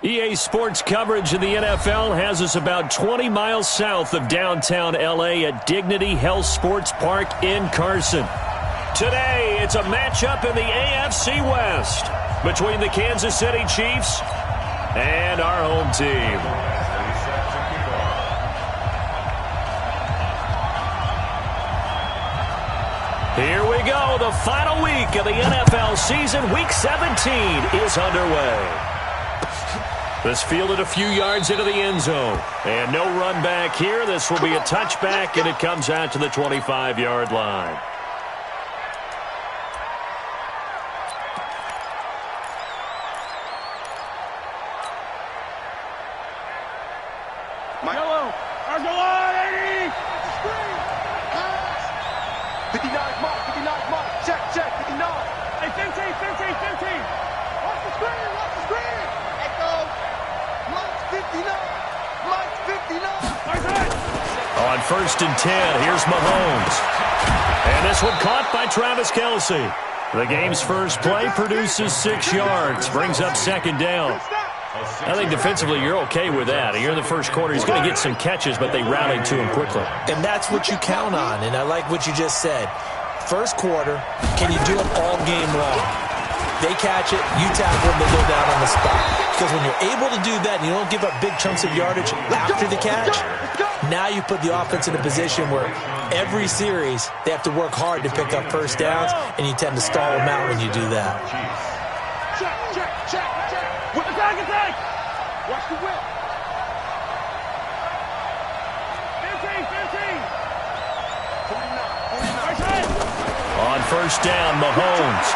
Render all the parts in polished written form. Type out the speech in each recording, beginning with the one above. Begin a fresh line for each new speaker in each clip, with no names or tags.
EA Sports coverage of the NFL has us about 20 miles south of downtown L.A. at Dignity Health Sports Park in Carson. Today, it's a matchup in the AFC West between the Kansas City Chiefs and our home team. Here we go. The final week of the NFL season. Week 17 is underway. This fielded a few yards into the end zone. And no run back here. This will be a touchback, and it comes out to the 25-yard line.
Yellow, Argolon, 80! Screen, pass! 59, mark, check, 59! Hey, 15! Watch the screen! Echo! Mike's 59!
On 1st and 10, here's Mahomes. And this one caught by Travis Kelce. The game's first play produces 6 yards, brings up 2nd down. I think defensively you're okay with that. Here in the first quarter, he's going to get some catches, but they rallied to him quickly.
And that's what you count on, and I like what you just said. First quarter, can you do it all game long? They catch it, you tackle them, they go down on the spot. Because when you're able to do that and you don't give up big chunks of yardage after the catch, now you put the offense in a position where every series they have to work hard to pick up first downs, and you tend to stall them out when you do that.
Check! With the attack! Watch the whip! 15! 49.
On 1st down, Mahomes.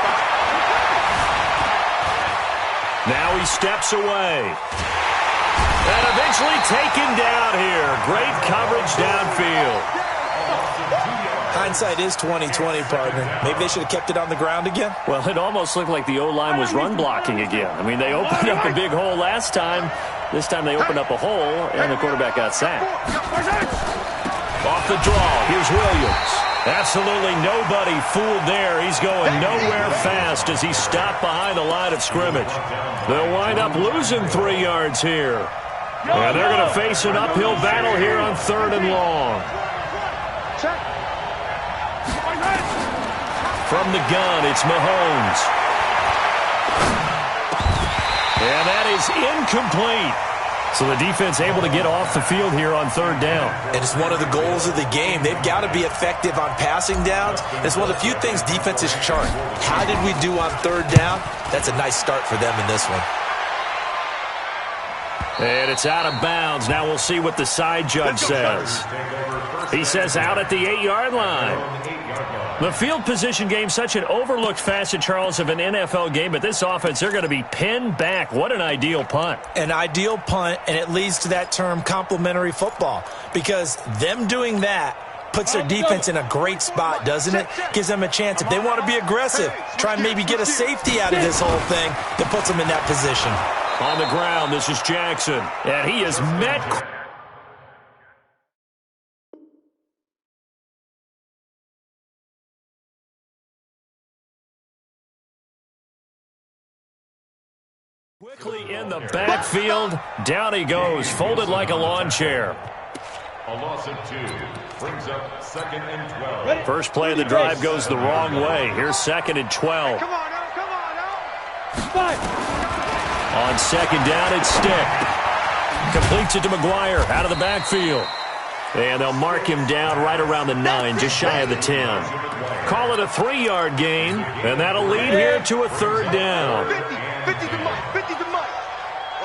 Now he steps away. And eventually taken down here. Great coverage downfield.
Hindsight is 20/20, partner. Maybe they should have kept it on the ground again.
Well, it almost looked like the O-line was run blocking again. I mean, they opened up a big hole last time. This time they opened up a hole, and the quarterback got sacked. Off the draw, here's Williams. Absolutely nobody fooled there. He's going nowhere fast as he stopped behind the line of scrimmage. They'll wind up losing 3 yards here. And they're going to face an uphill battle here on 3rd and long. From the gun, it's Mahomes. And that is incomplete. So the defense able to get off the field here on 3rd down.
And it's one of the goals of the game. They've got to be effective on passing downs. It's one of the few things defenses chart. How did we do on 3rd down? That's a nice start for them in this one.
And it's out of bounds. Now we'll see what the side judge says. He says out at the 8-yard line. The field position game, such an overlooked facet, Charles, of an NFL game, but this offense, they're going to be pinned back. What an ideal punt.
An ideal punt, and it leads to that term complementary football, because them doing that puts their defense in a great spot, doesn't it? Gives them a chance. If they want to be aggressive, try and maybe get a safety out of this whole thing, that puts them in that position.
On the ground, this is Jackson, and he is met quickly in the backfield. Down he goes, folded like a lawn chair.
A loss of 2 brings up 2nd and 12.
First play of the drive goes the wrong way. Here's 2nd and 12.
Come on now.
On 2nd down, it's Stick. Completes it to McGuire out of the backfield. And they'll mark him down right around the 9, just shy of the 10. Call it a 3-yard gain, and that'll lead here to a 3rd down.
50 to Mike.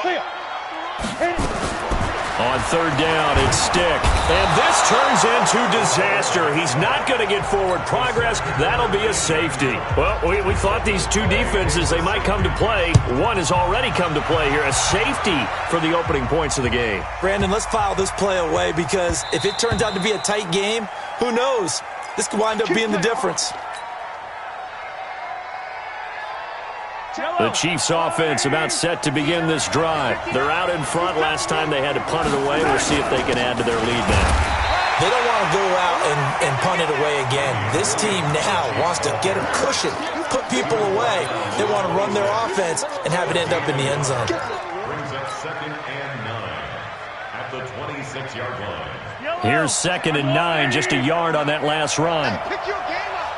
Clear.
On 3rd down, it's Stick. And this turns into disaster. He's not going to get forward progress. That'll be a safety. Well, we thought these two defenses, they might come to play. One has already come to play here. A safety for the opening points of the game.
Brandon, let's file this play away, because if it turns out to be a tight game, who knows? This could wind up being the difference.
The Chiefs offense about set to begin this drive. They're out in front. Last time they had to punt it away. We'll see if they can add to their lead now.
They don't want to go out and punt it away again. This team now wants to get a cushion, put people away. They want to run their offense and have it end up in the end zone.
second and 9 at the 26-yard line.
Here's 2nd and 9, just a yard on that last run.
Pick your game up.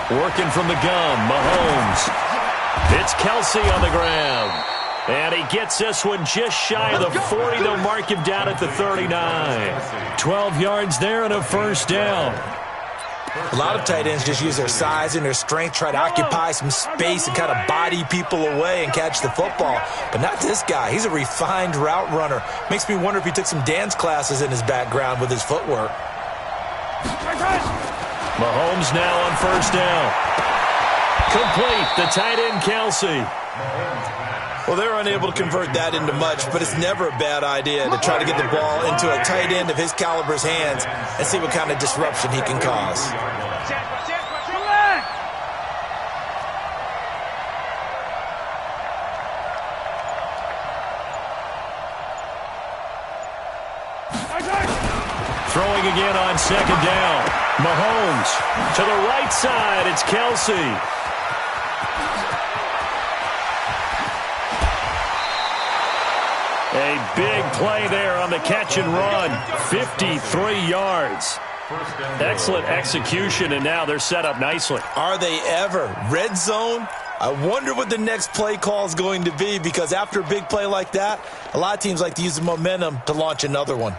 Working from the gun, Mahomes. It's Kelsey on the ground. And he gets this one just shy of the 40. They'll mark him down at the 39. 12 yards there and a first down.
A lot of tight ends just use their size and their strength, try to occupy some space and kind of body people away and catch the football. But not this guy. He's a refined route runner. Makes me wonder if he took some dance classes in his background with his footwork.
Mahomes now on first down. Complete, the tight end Kelsey.
Well, they're unable to convert that into much, but it's never a bad idea to try to get the ball into a tight end of his caliber's hands and see what kind of disruption he can cause.
Throwing again on second down. Mahomes to the right side. It's Kelsey. A big play there on the catch and run. 53 yards. Excellent execution, and now they're set up nicely.
Are they ever? Red zone? I wonder what the next play call is going to be, because after a big play like that, a lot of teams like to use the momentum to launch another one.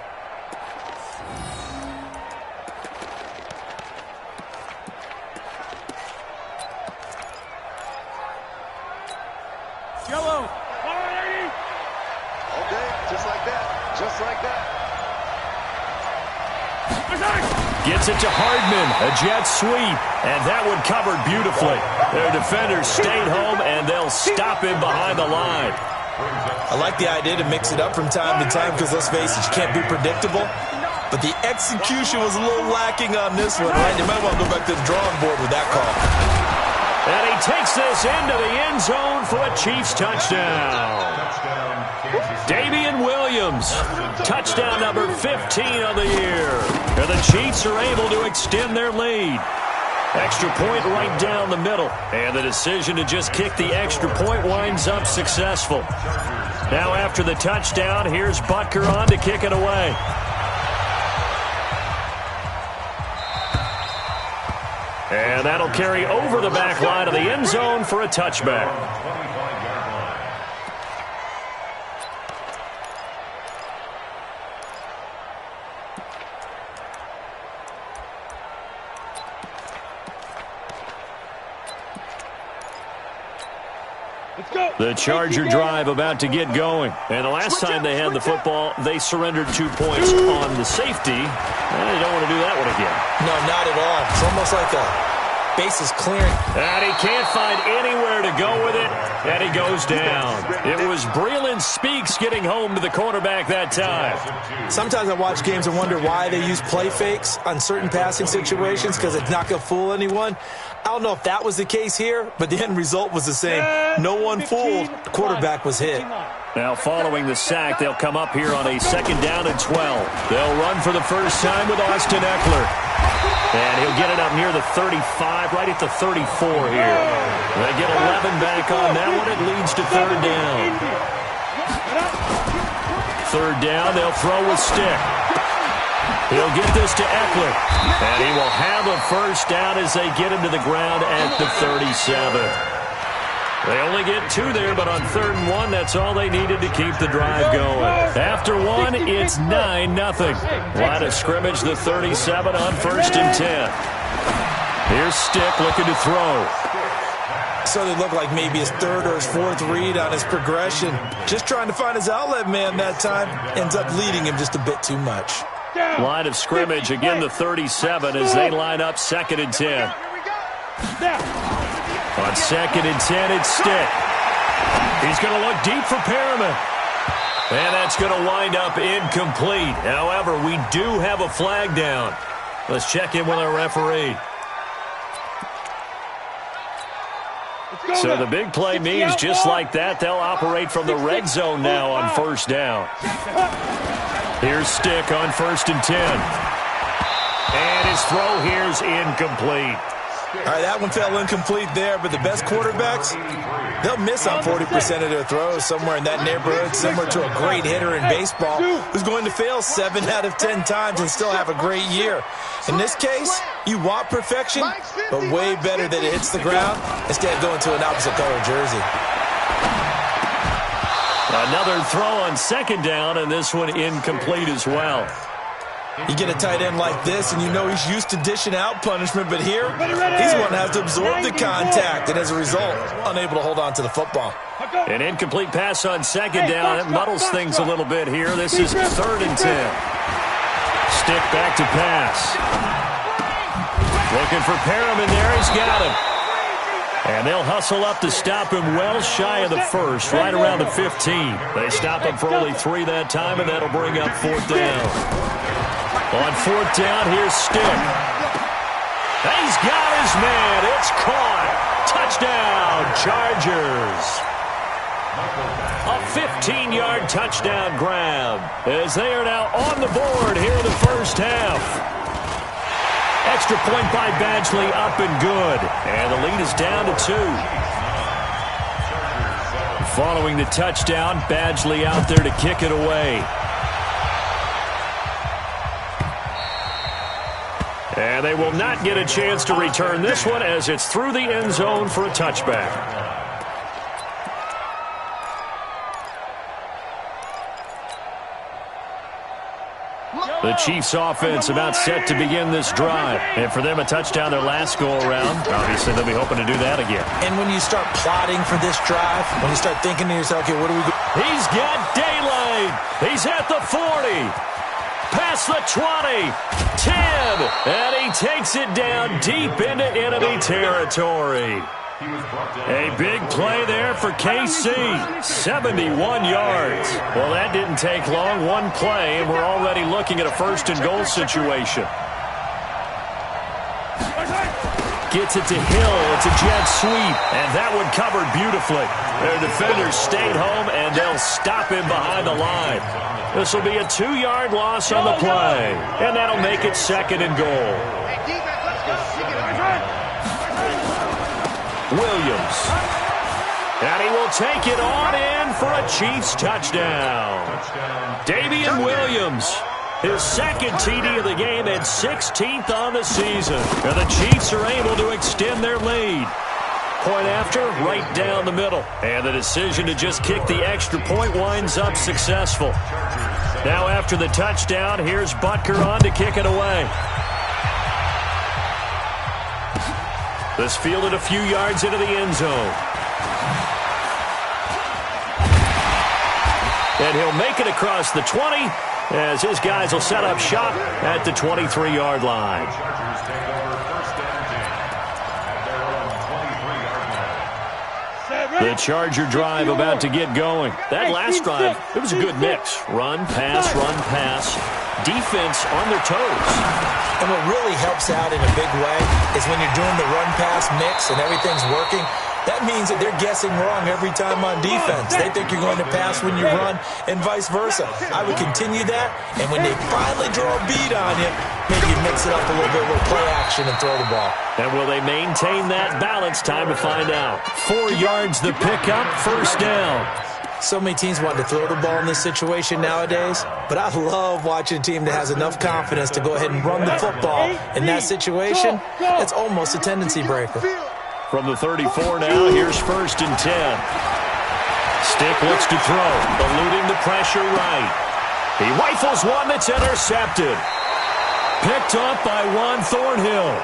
Yellow. Okay, just like that. Just like that.
Gets it to Hardman, a jet sweep, and that one covered beautifully. Their defenders stayed home, and they'll stop him behind the line.
I like the idea to mix it up from time to time because, let's face it, you can't be predictable. But the execution was a little lacking on this one, right? You might want to go back to the drawing board with that call.
And he takes this into the end zone for a Chiefs touchdown. Damian Williams, touchdown number 15 of the year. And the Chiefs are able to extend their lead. Extra point right down the middle. And the decision to just kick the extra point winds up successful. Now after the touchdown, here's Butker on to kick it away. And that'll carry over the back line of the end zone for a touchback. The Charger drive about to get going. And the last time they had the football, they surrendered 2 points on the safety. And they don't want to do that one again.
No, not at all. It's almost like the base is clearing.
And he can't find anywhere to go with it. And he goes down. It was Breeland Speaks getting home to the quarterback that time.
Sometimes I watch games and wonder why they use play fakes on certain passing situations, because it's not going to fool anyone. I don't know if that was the case here, but the end result was the same. No one fooled. The quarterback was hit.
Now following the sack, they'll come up here on a 2nd down and 12. They'll run for the first time with Austin Eckler. And he'll get it up near the 35, right at the 34 here. They get 11 back on that one. It leads to 3rd down. 3rd down, they'll throw with stick. He'll get this to Eckler. And he will have a first down as they get him to the ground at the 37. They only get 2 there, but on 3rd and 1, that's all they needed to keep the drive going. After 1, it's 9-0. Line of scrimmage, the 37 on 1st and 10. Here's Stick looking to throw.
So they look like maybe his 3rd or his 4th read on his progression. Just trying to find his outlet man that time. Ends up leading him just a bit too much.
Line of scrimmage, again the 37 as they line up 2nd and 10. On 2nd and 10, it's Stick. He's going to look deep for Perriman. And that's going to wind up incomplete. However, we do have a flag down. Let's check in with our referee. So the big play means just like that, they'll operate from the red zone now on 1st down. Here's Stick on 1st and 10. And his throw here's incomplete.
All right, that one fell incomplete there, but the best quarterbacks, they'll miss on 40% of their throws, somewhere in that neighborhood, similar to a great hitter in baseball who's going to fail 7 out of 10 times and still have a great year. In this case, you want perfection, but way better that it hits the ground instead of going to an opposite color jersey.
Another throw on second down, and this one incomplete as well.
You get a tight end like this, and you know he's used to dishing out punishment, but here, he's one that has to absorb the contact, and as a result, unable to hold on to the football.
An incomplete pass on second down. It muddles things a little bit here. This is 3rd and 10. Stick back to pass. Looking for Perriman there. He's got him. And they'll hustle up to stop him well shy of the first, right around the 15. They stop him for only 3 that time, and that'll bring up 4th down. On 4th down, here's Stick. He's got his man. It's caught. Touchdown, Chargers. A 15-yard touchdown grab as they are now on the board here in the first half. Extra point by Badgley, up and good. And the lead is down to 2. Following the touchdown, Badgley out there to kick it away. And they will not get a chance to return this one as it's through the end zone for a touchback. The Chiefs offense about set to begin this drive. And for them, a touchdown their last go-around. Obviously, they'll be hoping to do that again.
And when you start plotting for this drive, when you start thinking to yourself, okay, what do we do?
He's got daylight. He's at the 40. Past the 20. 10. And he takes it down deep into enemy territory. A big play there for KC. 71 yards. Well, that didn't take long. One play, and we're already looking at a 1st and goal situation. Gets it to Hill. It's a jet sweep, and that one covered beautifully. Their defenders stayed home, and they'll stop him behind the line. This will be a 2-yard loss on the play, and that'll make it 2nd and goal. Williams. And he will take it on in for a Chiefs touchdown. Damian Williams, his 2nd TD of the game and 16th on the season. And the Chiefs are able to extend their lead. Point after, right down the middle. And the decision to just kick the extra point winds up successful. Now after the touchdown, here's Butker on to kick it away. This fielded a few yards into the end zone. And he'll make it across the 20 as his guys will set up shop at the 23-yard line. The Charger drive about to get going. That last drive, it was a good mix. Run, pass, defense on their toes.
And what really helps out in a big way is when you're doing the run-pass mix and everything's working, that means that they're guessing wrong every time on defense. They think you're going to pass when you run and vice versa. I would continue that, and when they finally draw a beat on you, maybe you mix it up a little bit with play action and throw the ball.
And will they maintain that balance? Time to find out. 4 yards the pickup, 1st down.
So many teams want to throw the ball in this situation nowadays, but I love watching a team that has enough confidence to go ahead and run the football. In that situation, it's almost a tendency breaker.
From the 34 now, here's 1st and 10. Stick looks to throw, eluding the pressure right. He rifles one that's intercepted. Picked up by Juan Thornhill.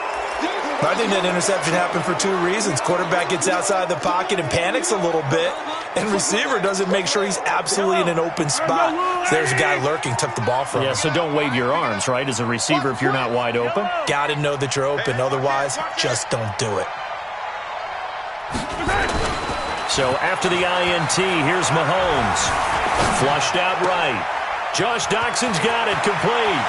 I think that interception happened for 2 reasons. Quarterback gets outside the pocket and panics a little bit, and receiver doesn't make sure he's absolutely in an open spot. So there's a guy lurking, took the ball from him.
Yeah, so don't wave your arms, right, as a receiver if you're not wide open.
Got to know that you're open. Otherwise, just don't do it.
So after the INT, here's Mahomes. Flushed out right. Josh Doxson's got it complete.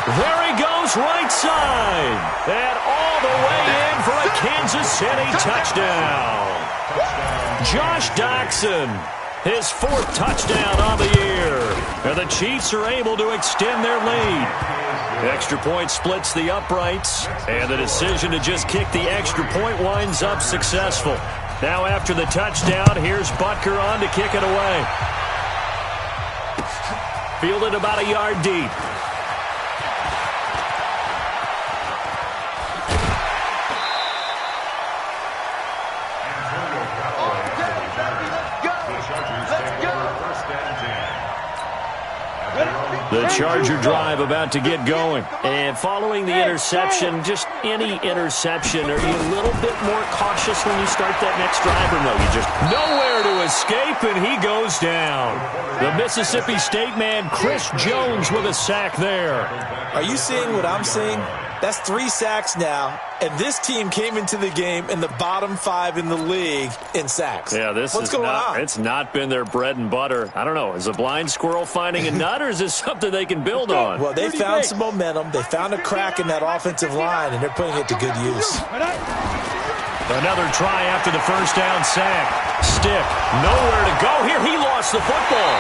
There he goes right side. And all the way in for a Kansas City touchdown. Josh Doxson His 4th touchdown on the year. And the Chiefs are able to extend their lead. Extra point splits the uprights, and the decision to just kick the extra point winds up successful. Now after the touchdown, here's Butker on to kick it away. Fielded about a yard deep. The Charger drive about to get going. And following the interception, just any interception, are you a little bit more cautious when you start that next drive, or no? You just nowhere to escape, and he goes down. The Mississippi State man, Chris Jones, with a sack there.
Are you seeing what I'm seeing? That's 3 sacks now, and this team came into the game in the bottom 5 in the league in sacks.
Yeah, what's going on? It's not been their bread and butter. I don't know. Is a blind squirrel finding a nut, or is this something they can build on?
Well, they found some momentum. They found a crack in that offensive line, and they're putting it to good use.
Another try after the first down sack. Stick, nowhere to go here. He lost the football.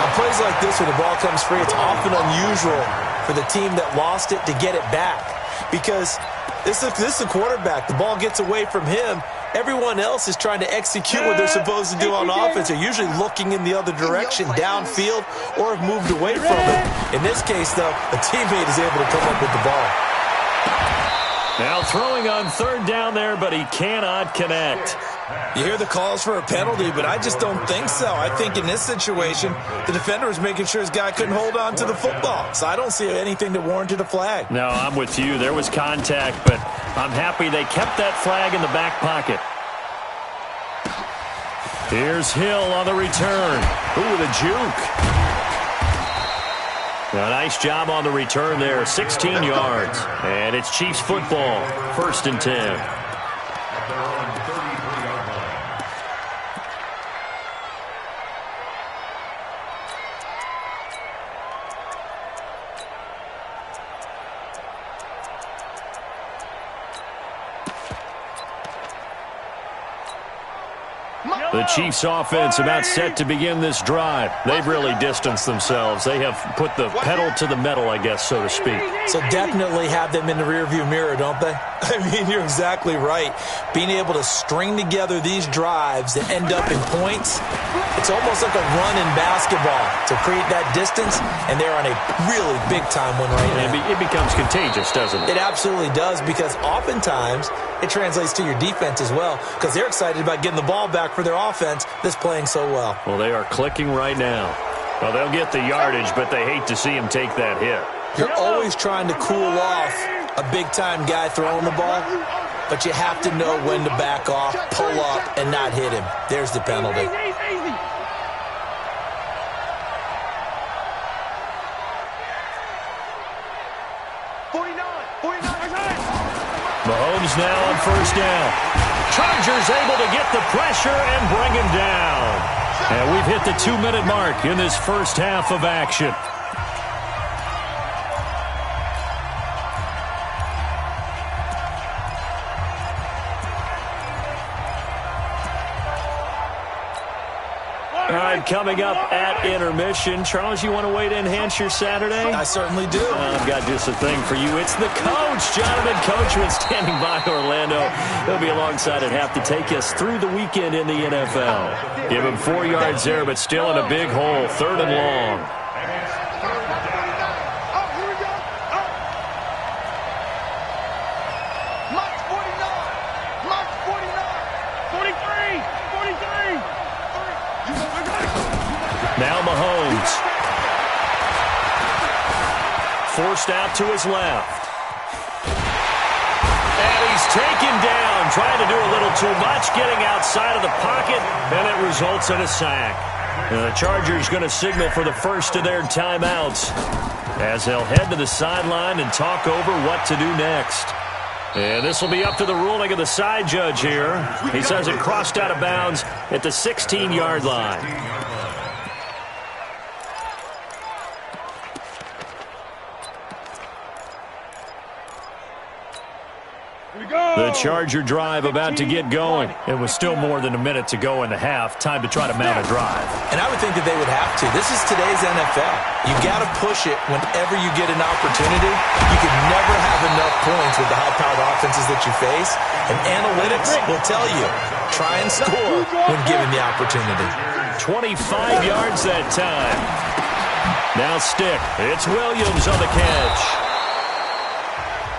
On plays like this, when the ball comes free, it's often unusual for the team that lost it to get it back, because this is a quarterback. The ball gets away from him. Everyone else is trying to execute what they're supposed to do on offense. They're usually looking in the other direction, downfield, or have moved away from it. In this case, though, a teammate is able to come up with the ball.
Now throwing on 3rd down there, but he cannot connect.
You hear the calls for a penalty, but I just don't think so. I think in this situation, the defender was making sure his guy couldn't hold on to the football. So I don't see anything that warranted a flag.
No, I'm with you. There was contact, but I'm happy they kept that flag in the back pocket. Here's Hill on the return. Ooh, the juke. A nice job on the return there, 16 yards. And it's Chiefs football, 1st and 10. The Chiefs offense about set to begin this drive. They've really distanced themselves. They have put the pedal to the metal, I guess, so to speak.
So definitely have them in the rearview mirror, don't they? I mean, you're exactly right. Being able to string together these drives that end up in points, it's almost like a run in basketball to create that distance, and they're on a really big-time one right now.
It becomes contagious, doesn't it?
It absolutely does, because oftentimes it translates to your defense as well, because they're excited about getting the ball back for their offense that's playing so well.
Well, they are clicking right now. Well, they'll get the yardage, but they hate to see him take that hit.
You're always trying to cool off a big-time guy throwing the ball, but you have to know when to back off, pull up, and not hit him. There's the penalty.
Mahomes now on 1st down. Chargers able to get the pressure and bring him down. And we've hit the 2-minute mark in this first half of action. All right, coming up at intermission. Charles, you want to wait to enhance your Saturday?
I certainly do.
I've got just a thing for you. It's the coach, Jonathan Coachman, standing by Orlando. He'll be alongside at half to take us through the weekend in the NFL. Give him 4 yards there, but still in a big hole, 3rd and long. Now Mahomes. Forced out to his left. And he's taken down, trying to do a little too much, getting outside of the pocket, and it results in a sack. And the Chargers going to signal for the first of their timeouts as they'll head to the sideline and talk over what to do next. And this will be up to the ruling of the side judge here. He says it crossed out of bounds at the 16-yard line. The Charger drive about to get going. It was still more than a minute to go in the half. Time to try to mount a drive.
And I would think that they would have to. This is today's NFL. You got to push it whenever you get an opportunity. You can never have enough points with the high-powered offenses that you face. And analytics will tell you, try and score when given the opportunity.
25 yards that time. Now stick. It's Williams on the catch.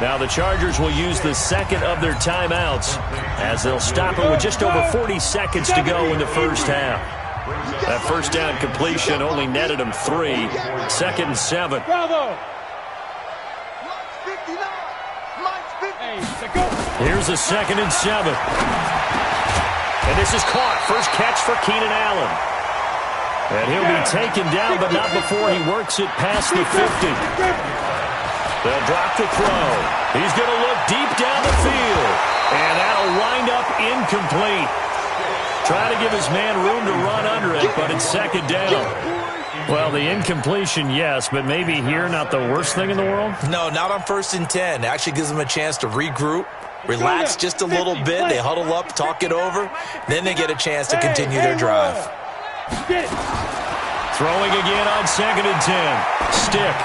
Now the Chargers will use the second of their timeouts as they'll stop it with just over 40 seconds to go in the first half. That first down completion only netted them 3. 2nd and 7. Here's a 2nd and 7. And this is caught. First catch for Keenan Allen. And he'll be taken down, but not before he works it past the 50. They'll drop the throw. He's going to look deep down the field. And that'll wind up incomplete. Trying to give his man room to run under it, but it's 2nd down. Well, the incompletion, yes, but maybe here not the worst thing in the world?
No, not on 1st and 10. It actually gives them a chance to regroup, relax just a little bit. They huddle up, talk it over. Then they get a chance to continue their drive.
Throwing again on 2nd and 10. Stick.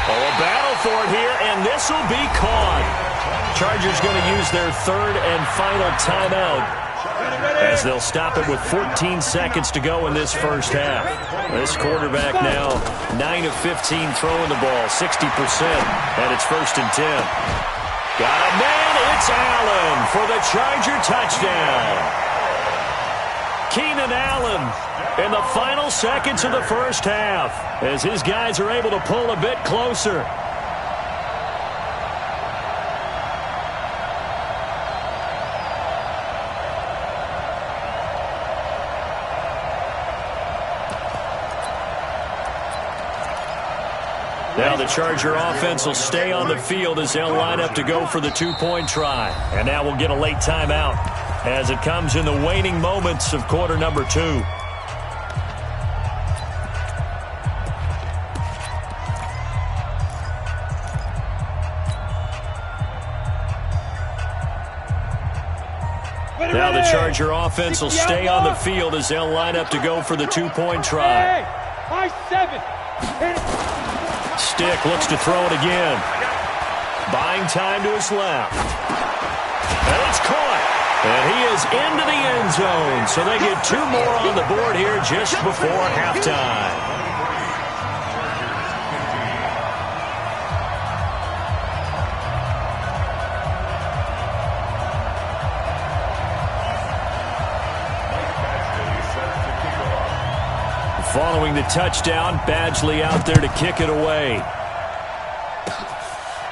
Oh, a battle for it here, and this will be caught. Chargers going to use their 3rd and final timeout as they'll stop it with 14 seconds to go in this first half. This quarterback now 9 of 15 throwing the ball, 60%, and it's 1st and 10. Got a man, it's Allen for the Charger touchdown. Keenan Allen in the final seconds of the first half as his guys are able to pull a bit closer. Now the Charger offense will stay on the field as they'll line up to go for the 2-point try. And now we'll get a late timeout as it comes in the waning moments of quarter number 2. Now the Charger offense will stay on the field as they'll line up to go for the 2-point try. Stick looks to throw it again. Buying time to his left. And it's caught. And he is into the end zone. So they get 2 more on the board here just before halftime. Following the touchdown, Badgley out there to kick it away.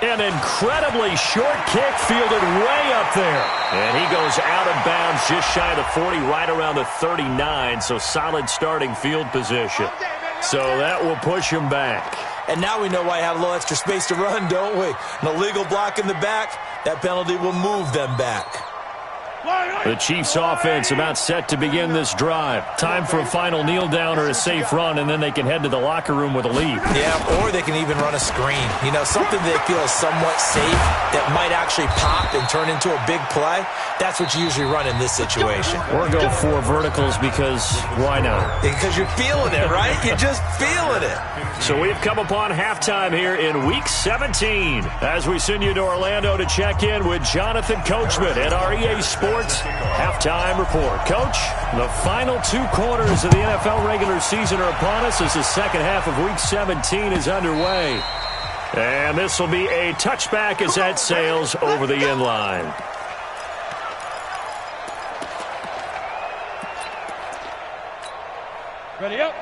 An incredibly short kick fielded way up there. And he goes out of bounds just shy of the 40, right around the 39. So solid starting field position. So that will push him back.
And now we know why he had a little extra space to run, don't we? An illegal block in the back. That penalty will move them back.
The Chiefs offense about set to begin this drive. Time for a final kneel down or a safe run, and then they can head to the locker room with a lead.
Yeah, or they can even run a screen. You know, something they feel is somewhat safe that might actually pop and turn into a big play. That's what you usually run in this situation.
Or go 4 verticals because why not?
Because you're feeling it, right? You're just feeling it.
So we've come upon halftime here in Week 17 as we send you to Orlando to check in with Jonathan Coachman at our EA Sports Halftime Report. Coach, the final 2 quarters of the NFL regular season are upon us as the second half of Week 17 is underway. And this will be a touchback as that sails over the end line.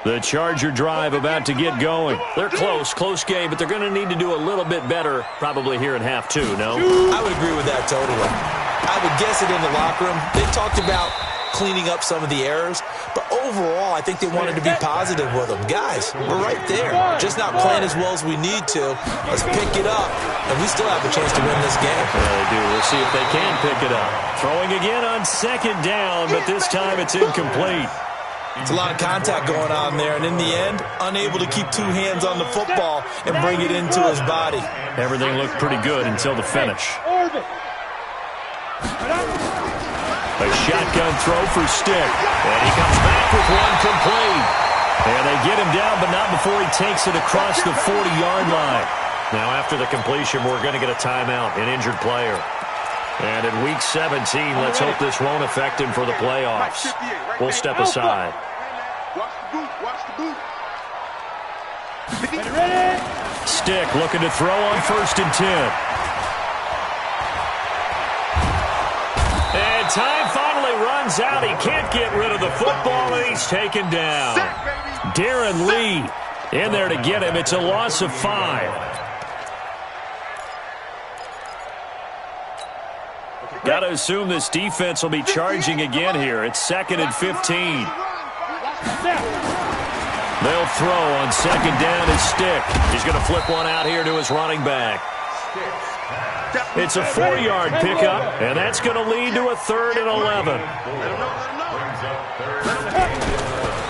The Charger drive about to get going. They're close game, but they're going to need to do a little bit better probably here in half 2, no?
I would agree with that totally. I would guess it in the locker room. They talked about cleaning up some of the errors, but overall, I think they wanted to be positive with them. Guys, we're right there. Just not playing as well as we need to. Let's pick it up, and we still have a chance to win this game.
Yeah, they do. We'll see if they can pick it up. Throwing again on 2nd down, but this time it's incomplete.
It's a lot of contact going on there, and in the end, unable to keep 2 hands on the football and bring it into his body.
Everything looked pretty good until the finish. A shotgun throw for Stick, and he comes back with one complete. And they get him down, but not before he takes it across the 40-yard line. Now, after the completion, we're going to get a timeout, an injured player. And in Week 17, let's hope this won't affect him for the playoffs. We'll step aside. Stick looking to throw on 1st and 10. And time finally runs out. He can't get rid of the football, and he's taken down. Darren Lee in there to get him. It's a loss of 5. Got to assume this defense will be charging again here. It's 2nd and 15. They'll throw on 2nd down his Stick. He's going to flip one out here to his running back. It's a 4-yard pickup, and that's going to lead to a 3rd and 11.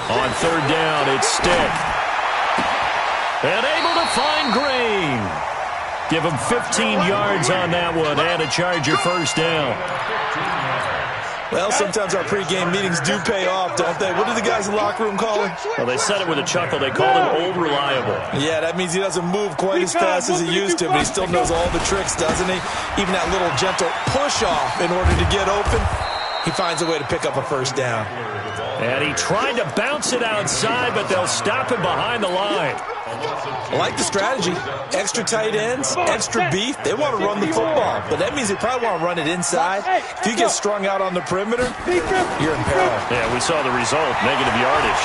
On 3rd down, it's Stick. And able to find Green. Give him 15 yards on that one and a Charger 1st down.
Well, sometimes our pregame meetings do pay off, don't they? What do the guys in the locker room call him?
Well, they said it with a chuckle. They called him Old Reliable.
Yeah, that means he doesn't move quite as fast as he used to, but he still knows all the tricks, doesn't he? Even that little gentle push-off in order to get open, he finds a way to pick up a 1st down.
And he tried to bounce it outside, but they'll stop him behind the line.
I like the strategy. Extra tight ends, extra beef. They want to run the football, but that means they probably want to run it inside. If you get strung out on the perimeter, you're in peril.
Yeah, we saw the result, negative yardage.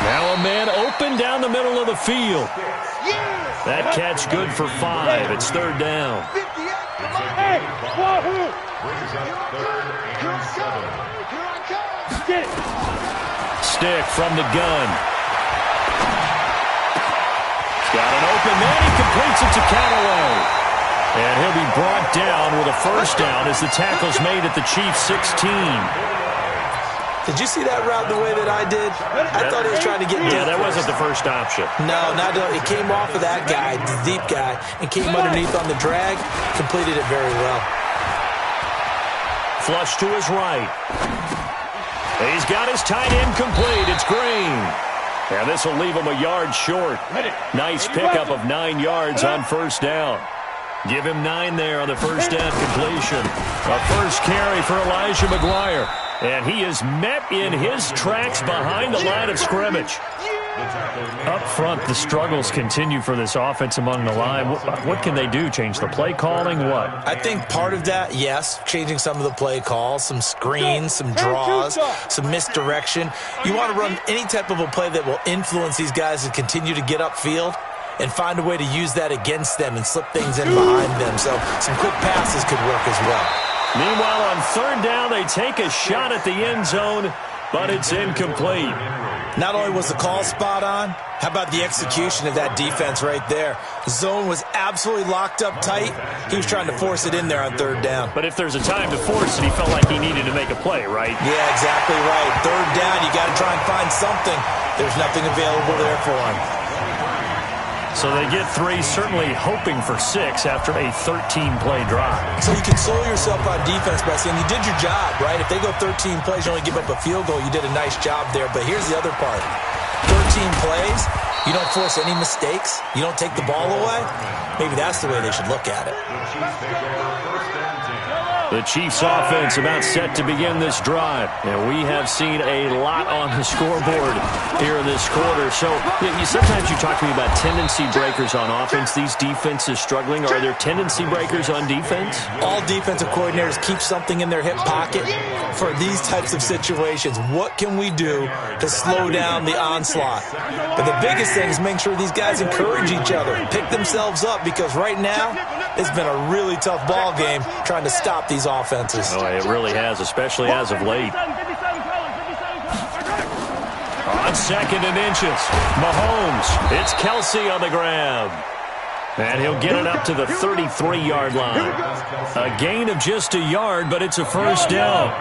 Now a man open down the middle of the field. That catch good for 5. It's 3rd down. Stick from the gun. Got an open man. He completes it to Callaway. And he'll be brought down with a 1st down as the tackle's made at the Chiefs' 16.
Did you see that route the way that I did? I thought he was trying to get deep.
Yeah, that wasn't the first option.
No, it came off of that guy, the deep guy, and came underneath on the drag. Completed it very well.
Flush to his right. He's got his tight end complete. It's Green. And this will leave him a yard short. Nice pickup of 9 yards on 1st down. Give him 9 there on the 1st down completion. A 1st carry for Elijah McGuire. And he is met in his tracks behind the line of scrimmage. Up front, the struggles continue for this offense among the line. What can they do? Change the play calling? What?
I think part of that, yes, changing some of the play calls, some screens, some draws, some misdirection. You want to run any type of a play that will influence these guys to continue to get upfield and find a way to use that against them and slip things in behind them. So some quick passes could work as well.
Meanwhile, on 3rd down, they take a shot at the end zone, but it's incomplete.
Not only was the call spot on, how about the execution of that defense right there? The zone was absolutely locked up tight. He was trying to force it in there on 3rd down.
But if there's a time to force it, he felt like he needed to make a play, right?
Yeah, exactly right. 3rd down, you got to try and find something. There's nothing available there for him.
So they get 3, certainly hoping for 6 after a 13-play drive.
So you console yourself on defense by saying you did your job, right? If they go 13 plays, you only give up a field goal, you did a nice job there. But here's the other part. 13 plays, you don't force any mistakes, you don't take the ball away. Maybe that's the way they should look at it.
The Chiefs offense about set to begin this drive. And we have seen a lot on the scoreboard here in this quarter. So sometimes you talk to me about tendency breakers on offense. These defenses struggling. Are there tendency breakers on defense?
All defensive coordinators keep something in their hip pocket for these types of situations. What can we do to slow down the onslaught? But the biggest thing is make sure these guys encourage each other, pick themselves up, because right now it's been a really tough ball game trying to stop these offenses.
Oh, it really has, especially as of late. On 2nd and inches, Mahomes. It's Kelsey on the grab. And he'll get it up to the 33-yard line. A gain of just a yard, but it's a 1st down.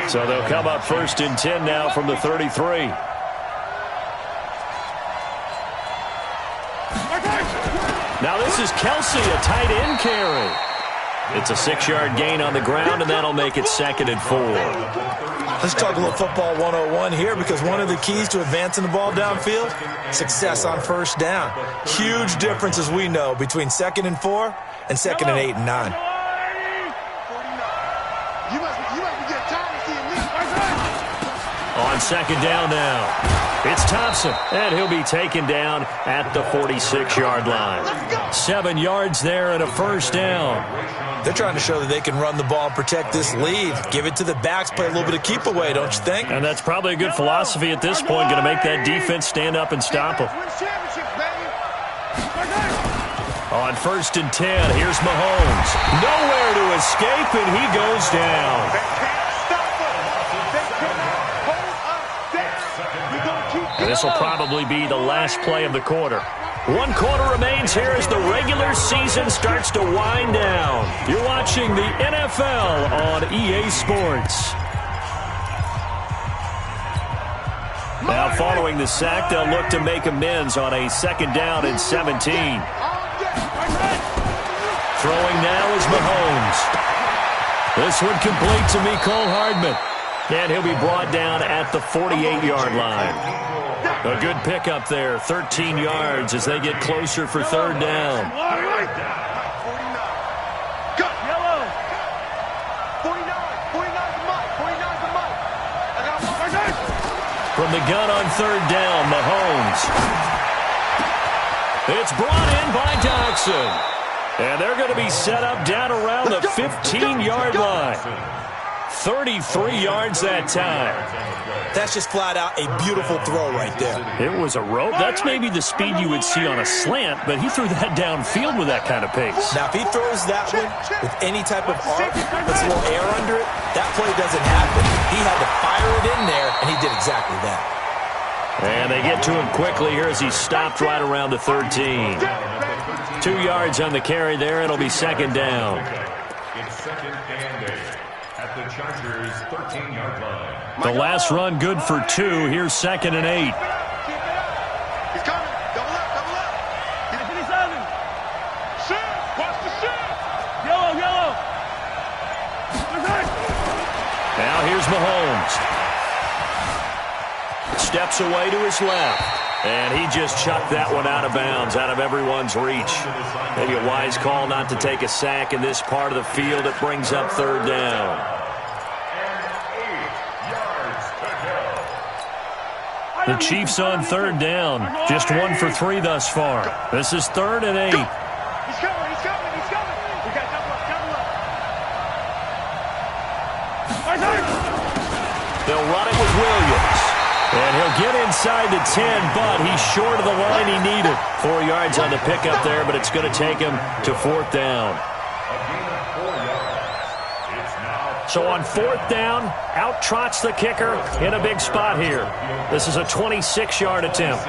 So they'll come up 1st and 10 now from the 33. Now this is Kelsey, a tight end carry. It's a 6-yard gain on the ground, and that'll make it 2nd and 4.
Let's talk a little football 101 here, because one of the keys to advancing the ball downfield, success on 1st down. Huge difference, as we know, between 2nd and 4 and 2nd and 8 and 9.
On 2nd down now, it's Thompson, and he'll be taken down at the 46-yard line. 7 yards there and a 1st down.
They're trying to show that they can run the ball and protect this lead. Give it to the backs, play a little bit of keep away, don't you think?
And that's probably a good philosophy at this point, going to make that defense stand up and stop them. On 1st and 10, here's Mahomes. Nowhere to escape, and he goes down. And this will probably be the last play of the quarter. 1 quarter remains here as the regular season starts to wind down. You're watching the NFL on EA Sports. Now following the sack, they'll look to make amends on a 2nd down and 17. Throwing now is Mahomes. This one complete to Mecole Hardman. And he'll be brought down at the 48-yard line. A good pickup there, 13 yards as they get closer for 3rd down. From the gun on 3rd down, Mahomes. It's brought in by Dodson. And they're going to be set up down around the 15-yard line. 33 yards that time.
That's just flat out a beautiful throw right there.
It was a rope. That's maybe the speed you would see on a slant, but he threw that downfield with that kind of pace.
Now, if he throws that one with any type of arc, puts a little air under it, that play doesn't happen. He had to fire it in there, and he did exactly that.
And they get to him quickly here as he stopped right around the 13. 2 yards on the carry there. It'll be 2nd down.
It's 2nd and 8 at the Chargers' 13-yard line.
The last run good for 2. Here's 2nd and 8.
He's coming. Double up, double up. Shift. Watch the shift.
Yellow.
Now here's Mahomes. Steps away to his left. And he just chucked that one out of bounds, out of everyone's reach. Maybe a wise call not to take a sack in this part of the field. It brings up 3rd down. The Chiefs on 3rd down. Just 1 for 3 thus far. This is 3rd and 8.
He's coming. We got double up.
They'll run it with Williams. And he'll get inside the 10, but he's short of the line he needed. 4 yards on the pickup there, but it's going to take him to 4th down. So on 4th down, out trots the kicker in a big spot here. This is a 26-yard attempt.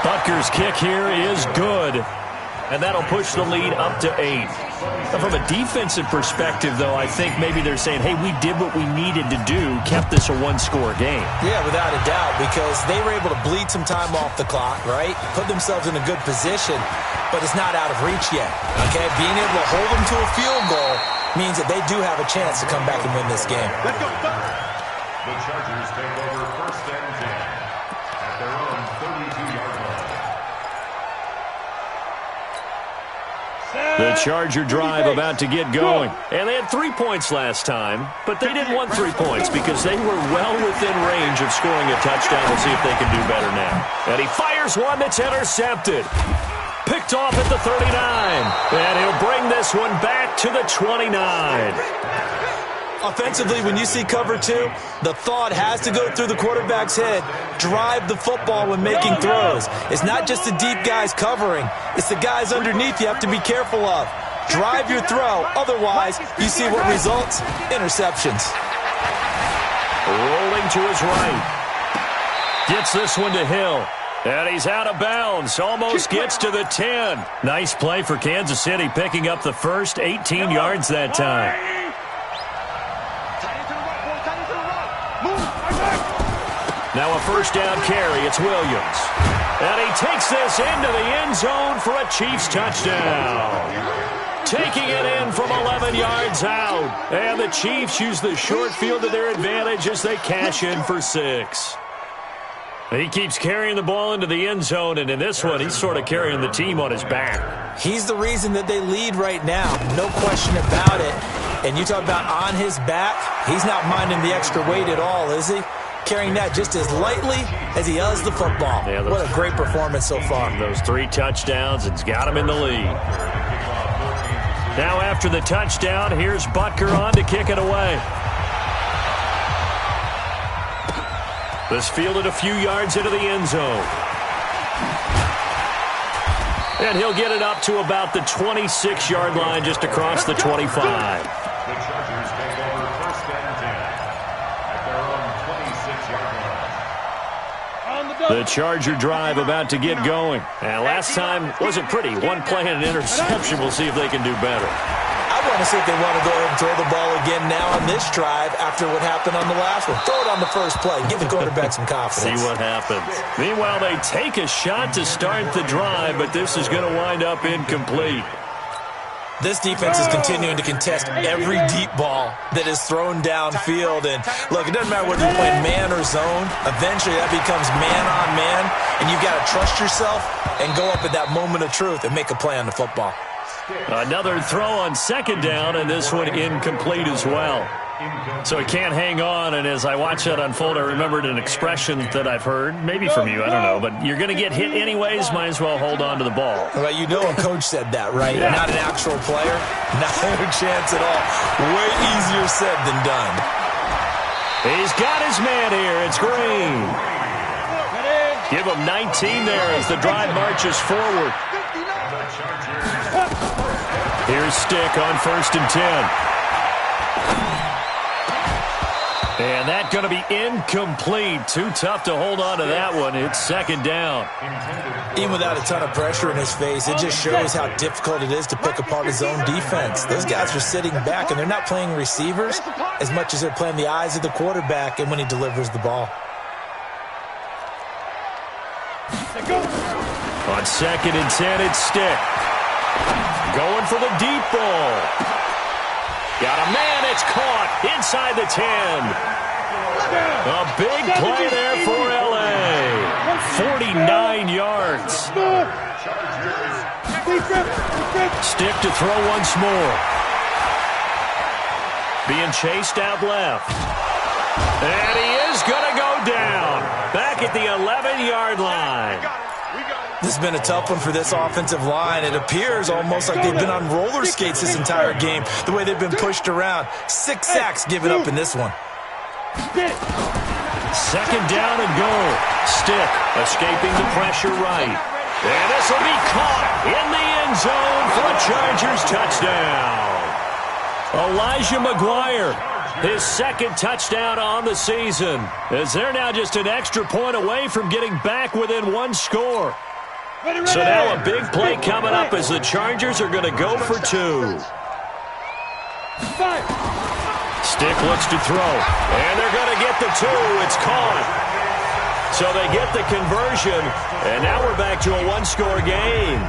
Butker's kick here is good. And that'll push the lead up to 8. Now, from a defensive perspective, though, I think maybe they're saying, hey, we did what we needed to do, kept this a 1-score game.
Yeah, without a doubt, because they were able to bleed some time off the clock, right? Put themselves in a good position, but it's not out of reach yet, okay? Being able to hold them to a field goal means that they do have a chance to come back and win this game.
Let's go.
The Chargers take over 1st and 10 at their own 32-yard line.
The Charger drive about to get going. And they had 3 points last time, but they didn't want 3 points because they were well within range of scoring a touchdown. We'll see if they can do better now. And he fires one that's intercepted. Picked off at the 39. And he'll bring this one back to the 29.
Offensively, when you see cover 2, the thought has to go through the quarterback's head. Drive the football when making throws. It's not just the deep guys covering. It's the guys underneath you have to be careful of. Drive your throw. Otherwise, you see what results? Interceptions.
Rolling to his right. Gets this one to Hill. And he's out of bounds. Almost gets to the 10. Nice play for Kansas City, picking up the first 18 yards that time. Now a first down carry. It's Williams. And he takes this into the end zone for a Chiefs touchdown. Taking it in from 11 yards out. And the Chiefs use the short field to their advantage as they cash in for 6. He keeps carrying the ball into the end zone, and in this one, he's sort of carrying the team on his back.
He's the reason that they lead right now. No question about it. And you talk about on his back, he's not minding the extra weight at all, is he? Carrying that just as lightly as he does the football. Yeah, what a great performance so far.
Those 3 touchdowns, it's got him in the lead. Now after the touchdown, here's Butker on to kick it away. This fielded a few yards into the end zone. And he'll get it up to about the 26-yard line, just across the 25.
The Chargers take over first and 10 at their own 26-yard line.
The Charger drive about to get going. And last time wasn't pretty. One play and an interception. We'll see if they can do better.
I want to see if they want to go ahead and throw the ball again now on this drive after what happened on the last one. Throw it on the first play. Give the quarterback some confidence.
See what happens. Meanwhile, they take a shot to start the drive, but this is going to wind up incomplete.
This defense is continuing to contest every deep ball that is thrown downfield. And, look, it doesn't matter whether you're playing man or zone. Eventually, that becomes man-on-man, and you've got to trust yourself and go up at that moment of truth and make a play on the football.
Another throw on second down, and this one incomplete as well. So he can't hang on, and as I watch that unfold, I remembered an expression that I've heard, maybe from you, I don't know, but you're going to get hit anyways, might as well hold on to the ball.
Well, you know a coach said that, right?
Yeah.
Not an actual player. Not a chance at all. Way easier said than done.
He's got his man here. It's Green. Give him 19 there as the drive marches forward. Here's Stick on first and 10. And that's going to be incomplete. Too tough to hold on to that one. It's second down.
Even without a ton of pressure in his face, it just shows how difficult it is to pick apart his own defense. Those guys are sitting back, and they're not playing receivers as much as they're playing the eyes of the quarterback and when he delivers the ball.
On second and 10, it's Stick. Going for the deep ball. Got a man, it's caught inside the 10. A big play there for L.A. 49 yards. Stick to throw once more. Being chased out left. And he is going to go down. Back at the 11-yard line.
This has been a tough one for this offensive line. It appears almost like they've been on roller skates this entire game, the way they've been pushed around. 6 sacks given up in this one.
Second down and goal. Stick escaping the pressure right. And this will be caught in the end zone for a Chargers touchdown. Elijah McGuire, his second touchdown on the season, as they're now just an extra point away from getting back within one score. So now a big play coming up as the Chargers are going to go for 2. Stick looks to throw, and they're going to get the 2. It's caught. So they get the conversion, and now we're back to a one-score game.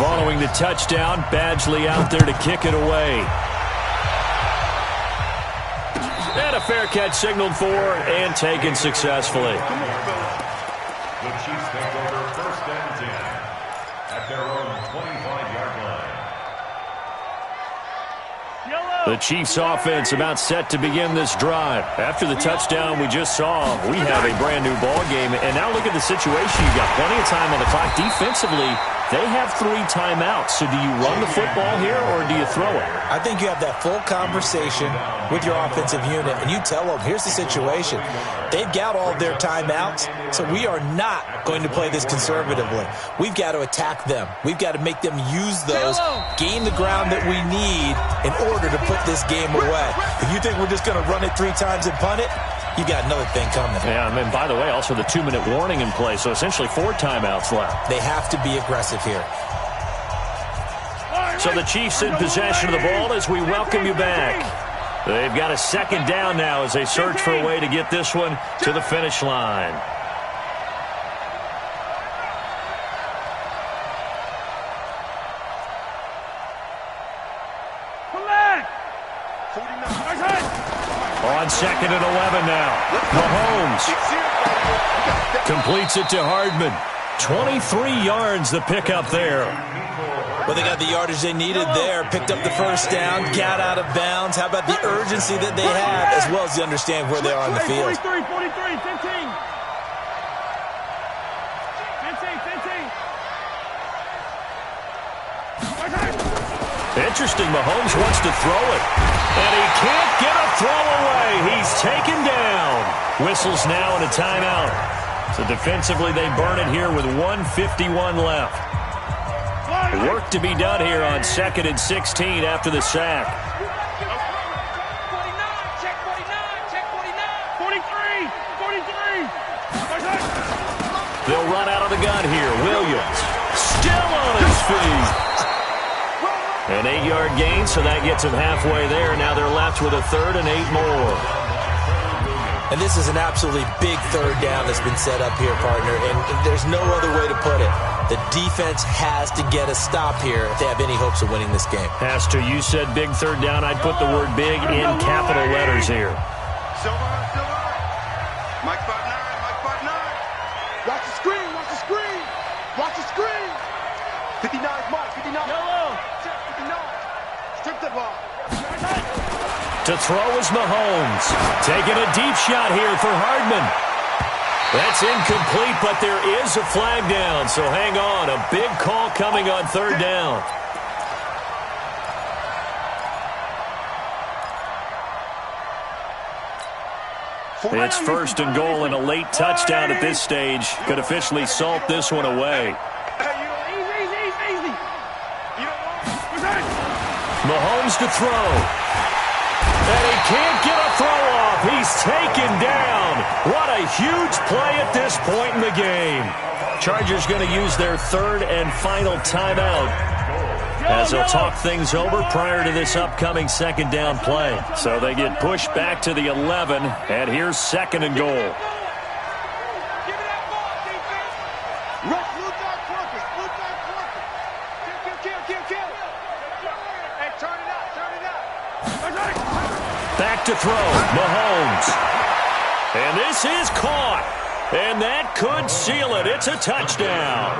Following the touchdown, Badgley out there to kick it away. And a fair catch signaled for and taken successfully.
The Chiefs take over first and 10 at their own 25-yard line.
The Chiefs offense about set to begin this drive. After the touchdown we just saw, we have a brand new ball game. And now look at the situation. You got plenty of time on the clock. Defensively, they have 3 timeouts. So do you run the football here or do you throw it?
I think you have that full conversation with your offensive unit, and you tell them, here's the situation. They've got all of their timeouts, so we are not going to play this conservatively. We've got to attack them. We've got to make them use those, gain the ground that we need in order to put this game away. If you think we're just going to run it 3 times and punt it, you got another thing coming.
Yeah, and by the way, also the 2-minute warning in play, so essentially 4 timeouts left.
They have to be aggressive here.
So the Chiefs in possession of the ball as we welcome you back. They've got a second down now as they search for a way to get this one to the finish line. On 2nd and 11 now. Mahomes completes it to Hardman. 23 yards the pickup there.
Well, they got the yardage they needed there, picked up the first down, got out of bounds. How about the urgency that they have, as well as they understand where they are on the field.
43, 43, 15. 15.
Interesting, Mahomes wants to throw it, and he can't get a throw away. He's taken down. Whistles now and a timeout. So defensively, they burn it here with 1:51 left. Work to be done here on 2nd and 16 after the sack.
49, check 49, 43.
They'll run out of the gun here. Williams still on his feet. An 8-yard gain, so that gets him halfway there. Now they're left with a 3rd and 8 more.
And this is an absolutely big third down that's been set up here, partner, and there's no other way to put it. The defense has to get a stop here if they have any hopes of winning this game.
Has to. You said big third down. I'd put the word big in capital letters here.
Silver. Mike 5'9", Mike 5'9". Watch the screen, watch the screen. Watch the screen. 59 is Mike, 59.
Yellow.
59. Strip the ball.
To throw is Mahomes. Taking a deep shot here for Hardman. That's incomplete, but there is a flag down, so hang on. A big call coming on 3rd down. It's 1st and goal, and a late touchdown at this stage could officially salt this one away.
Easy.
Mahomes to throw. And he can't get a throw off. He's taken down. What a huge play at this point in the game. Chargers going to use their 3rd and final timeout as they'll talk things over prior to this upcoming 2nd down play. So they get pushed back to the 11, and here's 2nd and goal. Back to throw, Mahomes. And this is caught. And that could seal it. It's a touchdown.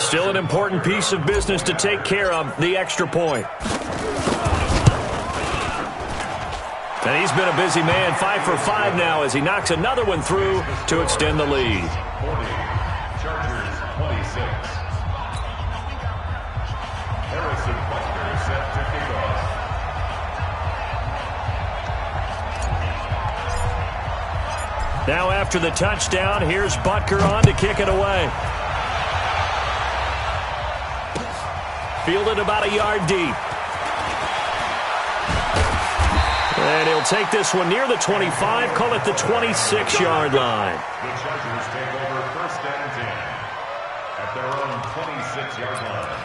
Still an important piece of business to take care of, the extra point. And he's been a busy man, 5 for 5 now as he knocks another one through to extend the lead.
Chargers 26. Set to kick off.
Now after the touchdown, here's Butker on to kick it away. Fielded about a yard deep. And he'll take this one near the 25, call it the 26-yard line.
The Chargers take over 1st and 10 at their own 26-yard line.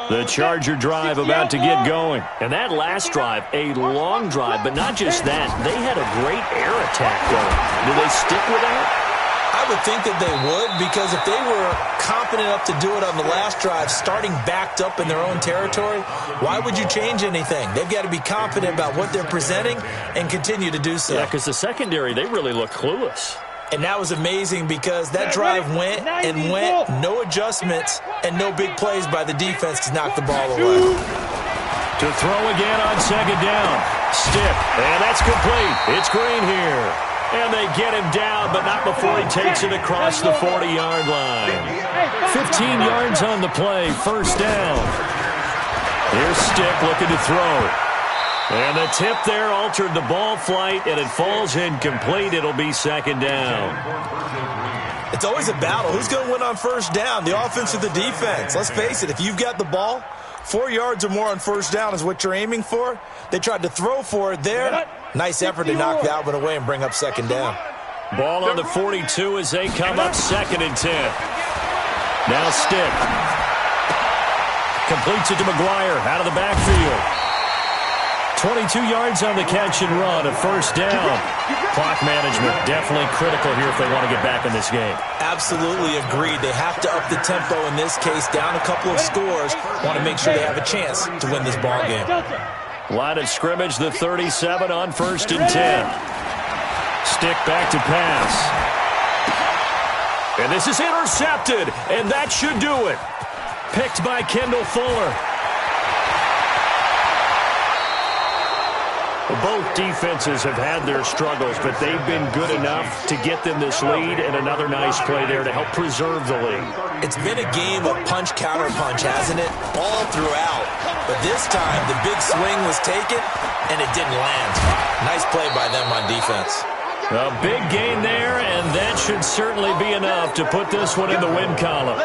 The Charger drive about to get going. And that last drive, a long drive, but not just that. They had a great air attack going. Do they stick with that?
I would think that they would, because if they were confident enough to do it on the last drive, starting backed up in their own territory, why would you change anything? They've got to be confident about what they're presenting and continue to do so.
Yeah, because the secondary, they really look clueless.
And that was amazing because that drive went and went, no adjustments and no big plays by the defense to knock the ball away.
To throw again on 2nd down. Stick, and that's complete. It's Green here. And they get him down, but not before he takes it across the 40-yard line. 15 yards on the play, 1st down. Here's Stick looking to throw. And the tip there altered the ball flight, and it falls incomplete. It'll be second down.
It's always a battle. Who's going to win on first down, the offense or the defense? Let's face it, if you've got the ball, 4 yards or more on first down is what you're aiming for. They tried to throw for it there. Nice effort to knock that one away and bring up second down.
Ball on the 42 as they come up 2nd and 10. Now Stick. Completes it to McGuire out of the backfield. 22 yards on the catch and run, a first down. Clock management definitely critical here if they want to get back in this game.
Absolutely agreed. They have to up the tempo in this case, down a couple of scores. Want to make sure they have a chance to win this ball game.
Line of scrimmage, the 37 on 1st and 10. Stick back to pass. And this is intercepted, and that should do it. Picked by Kendall Fuller. Both defenses have had their struggles, but they've been good enough to get them this lead, and another nice play there to help preserve the lead.
It's been a game of punch-counter-punch, hasn't it? All throughout. But this time, the big swing was taken, and it didn't land. Nice play by them on defense.
A big gain there, and that should certainly be enough to put this one in the win column.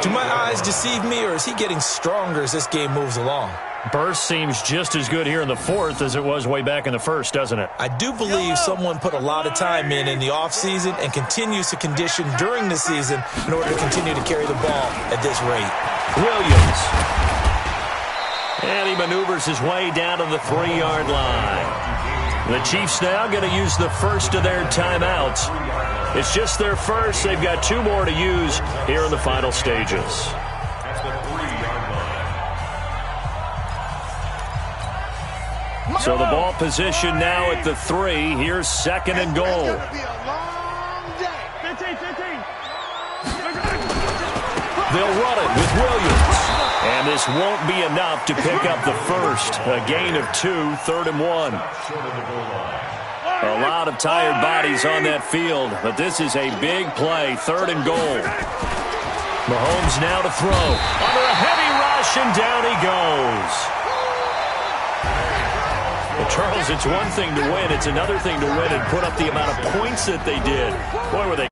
Do my eyes deceive me, or is he getting stronger as this game moves along?
Burst seems just as good here in the 4th as it was way back in the 1st, doesn't it?
I do believe someone put a lot of time in the offseason and continues to condition during the season in order to continue to carry the ball at this rate.
Williams. And he maneuvers his way down to the 3-yard line. The Chiefs now going to use the first of their timeouts. It's just their first. They've got 2 more to use here in the final stages. So the ball position now at the 3. Here's 2nd and goal. They'll run it with Williams. And this won't be enough to pick up the first. A gain of 2, 3rd and 1. A lot of tired bodies on that field, but this is a big play, 3rd and goal. Mahomes now to throw. Under a heavy rush, and down he goes. Well, Charles, it's one thing to win. It's another thing to win and put up the amount of points that they did. Boy, were they